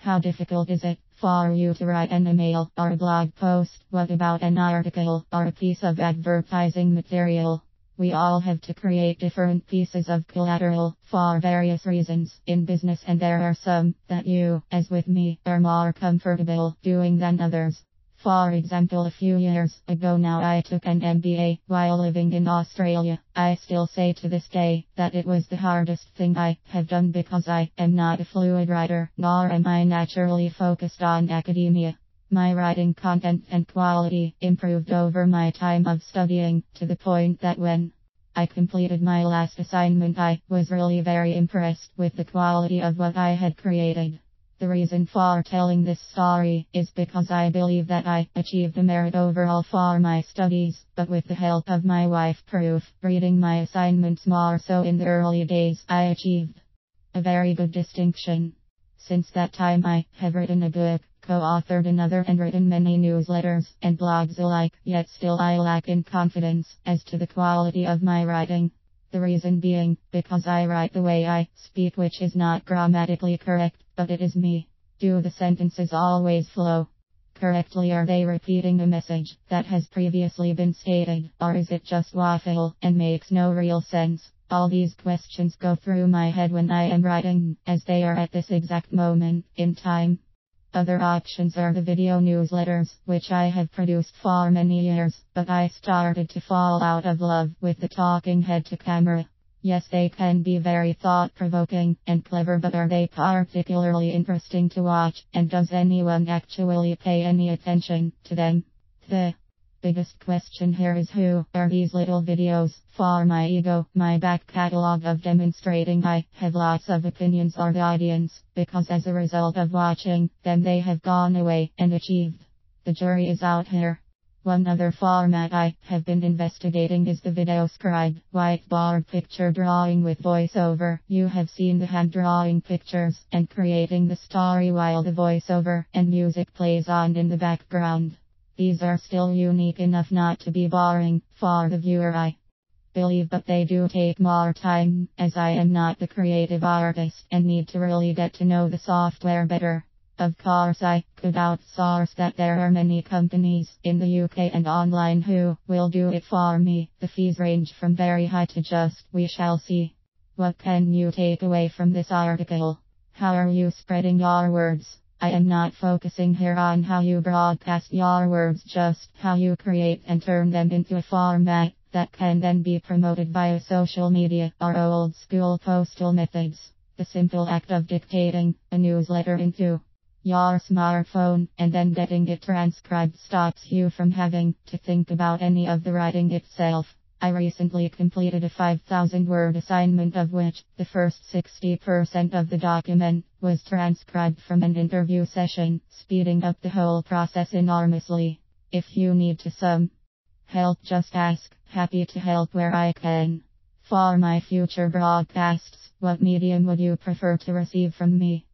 How difficult is it for you to write an email or a blog post? What about an article or a piece of advertising material? We all have to create different pieces of collateral for various reasons in business, and there are some that you, as with me, are more comfortable doing than others. For example, a few years ago now I took an MBA while living in Australia. I still say to this day that it was the hardest thing I have done because I am not a fluid writer, nor am I naturally focused on academia. My writing content and quality improved over my time of studying, to the point that when I completed my last assignment I was really very impressed with the quality of what I had created. The reason for telling this story is because I believe that I achieved a merit overall for my studies, but with the help of my wife Proof, reading my assignments more so in the early days, I achieved a very good distinction. Since that time I have written a book, co-authored another, and written many newsletters and blogs alike, yet still I lack in confidence as to the quality of my writing. The reason being, because I write the way I speak, which is not grammatically correct, but it is me. Do the sentences always flow correctly? Are they repeating a message that has previously been stated, or is it just waffle and makes no real sense? All these questions go through my head when I am writing, as they are at this exact moment in time. Other options are the video newsletters, which I have produced for many years, but I started to fall out of love with the talking head to camera. Yes, they can be very thought-provoking and clever, but are they particularly interesting to watch, and does anyone actually pay any attention to them? The biggest question here is, who are these little videos for my ego, my back catalog of demonstrating I have lots of opinions, or the audience, because as a result of watching them they have gone away and achieved? The jury is out here. One other format I have been investigating is the VideoScribe, whiteboard picture drawing with voiceover. You have seen the hand drawing pictures and creating the story while the voiceover and music plays on in the background. These are still unique enough not to be boring for the viewer, I believe, but they do take more time, as I am not the creative artist and need to really get to know the software better. Of course I could outsource that. There are many companies in the UK and online who will do it for me. The fees range from very high to just we shall see. What can you take away from this article? How are you spreading your words? I am not focusing here on how you broadcast your words, just how you create and turn them into a format that can then be promoted via social media or old school postal methods. The simple act of dictating a newsletter into your smartphone and then getting it transcribed stops you from having to think about any of the writing itself. I recently completed a 5,000-word assignment, of which the first 60% of the document was transcribed from an interview session, speeding up the whole process enormously. If you need some help, just ask. Happy to help where I can. For my future broadcasts, what medium would you prefer to receive from me?